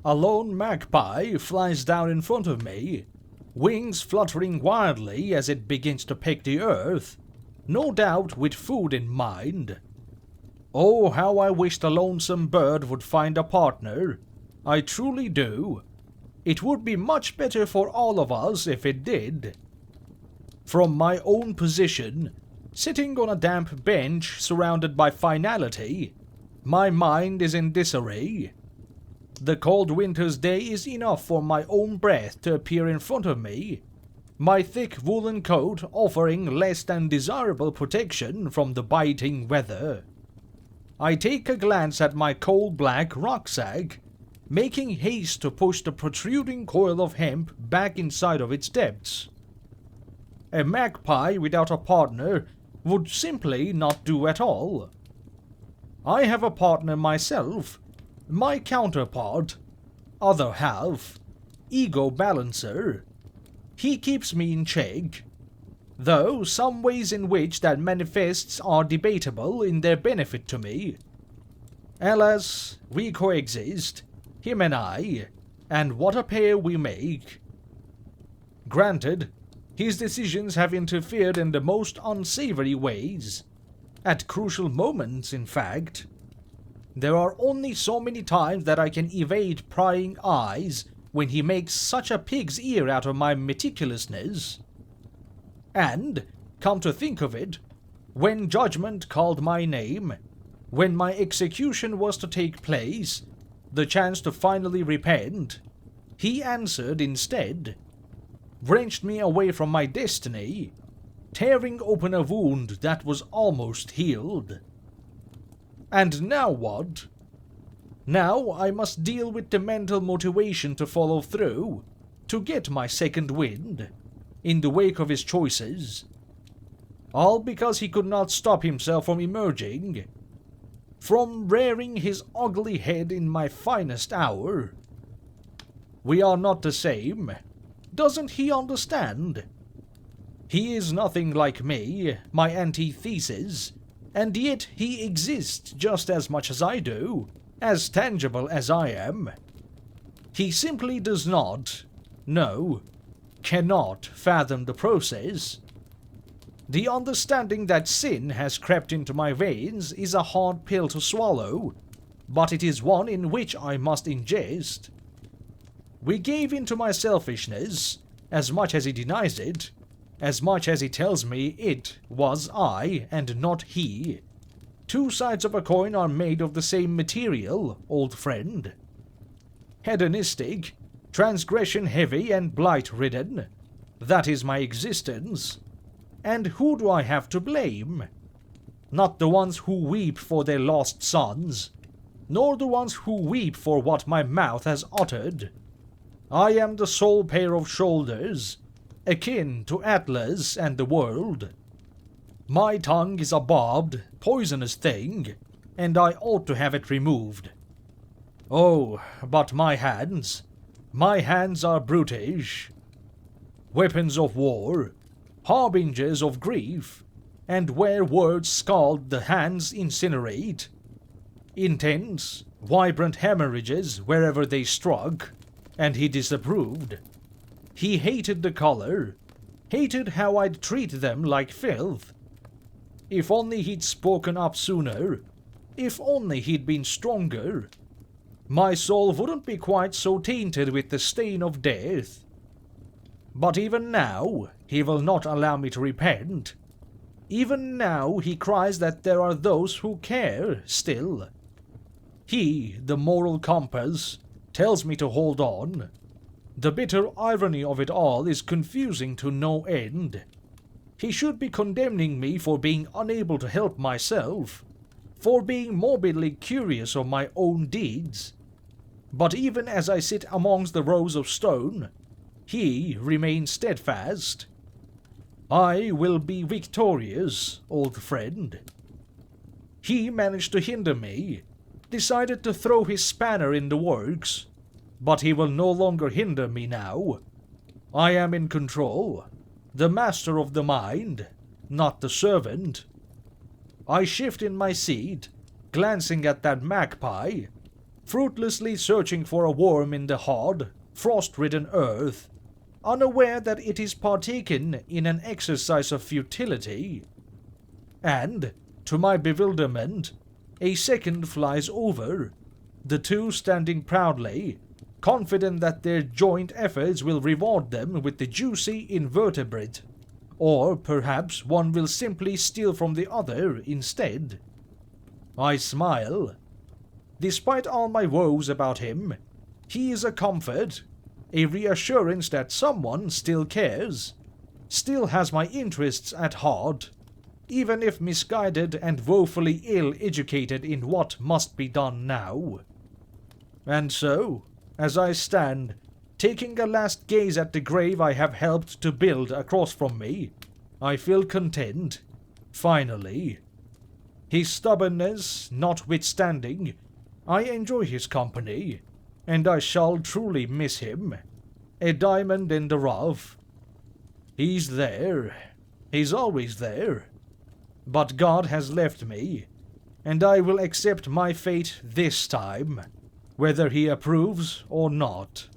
A lone magpie flies down in front of me, wings fluttering wildly as it begins to peck the earth, no doubt with food in mind. Oh, how I wish the lonesome bird would find a partner. I truly do. It would be much better for all of us if it did. From my own position, sitting on a damp bench surrounded by finality, my mind is in disarray. The cold winter's day is enough for my own breath to appear in front of me, my thick woolen coat offering less than desirable protection from the biting weather. I take a glance at my coal-black rucksack, making haste to push the protruding coil of hemp back inside of its depths. A magpie without a partner would simply not do at all. I have a partner myself, my counterpart, other half, ego balancer. He keeps me in check, though some ways in which that manifests are debatable in their benefit to me. Alas, we coexist, him and what a pair we make. Granted, his decisions have interfered in the most unsavory ways, at crucial moments in fact. There are only so many times that I can evade prying eyes when he makes such a pig's ear out of my meticulousness. And, come to think of it, when judgment called my name, when my execution was to take place, the chance to finally repent, he answered instead, wrenched me away from my destiny, tearing open a wound that was almost healed. And now what? Now I must deal with the mental motivation to follow through, to get my second wind, in the wake of his choices. All because he could not stop himself from emerging, from rearing his ugly head in my finest hour. We are not the same. Doesn't he understand? He is nothing like me, my antithesis, and yet he exists just as much as I do, as tangible as I am. He simply does not, no, cannot fathom the process. The understanding that sin has crept into my veins is a hard pill to swallow, but it is one in which I must ingest. We gave in to my selfishness, as much as he denies it, as much as he tells me it was I and not he. Two sides of a coin are made of the same material, old friend. Hedonistic, transgression-heavy and blight-ridden, that is my existence. And who do I have to blame? Not the ones who weep for their lost sons, nor the ones who weep for what my mouth has uttered. I am the sole pair of shoulders, akin to Atlas and the world. My tongue is a barbed, poisonous thing, and I ought to have it removed. Oh, but my hands are brutish. Weapons of war, harbingers of grief, and where words scald the hands incinerate. Intense, vibrant hemorrhages wherever they struck, and he disapproved. He hated the color, hated how I'd treat them like filth. If only he'd spoken up sooner, if only he'd been stronger, my soul wouldn't be quite so tainted with the stain of death. But even now, he will not allow me to repent. Even now he cries that there are those who care still. He, the moral compass, tells me to hold on. The bitter irony of it all is confusing to no end. He should be condemning me for being unable to help myself, for being morbidly curious of my own deeds. But even as I sit amongst the rows of stone, he remains steadfast. I will be victorious, old friend. He managed to hinder me, decided to throw his spanner in the works, but he will no longer hinder me now. I am in control, the master of the mind, not the servant. I shift in my seat, glancing at that magpie, fruitlessly searching for a worm in the hard, frost-ridden earth, unaware that it is partaken in an exercise of futility. And, to my bewilderment, a second flies over, the two standing proudly, confident that their joint efforts will reward them with the juicy invertebrate, or perhaps one will simply steal from the other instead. I smile. Despite all my woes about him, he is a comfort, a reassurance that someone still cares, still has my interests at heart, even if misguided and woefully ill-educated in what must be done now. And so, as I stand, taking a last gaze at the grave I have helped to build across from me, I feel content, finally. His stubbornness notwithstanding, I enjoy his company, and I shall truly miss him. A diamond in the rough. He's there. He's always there. But God has left me, and I will accept my fate this time, whether he approves or not.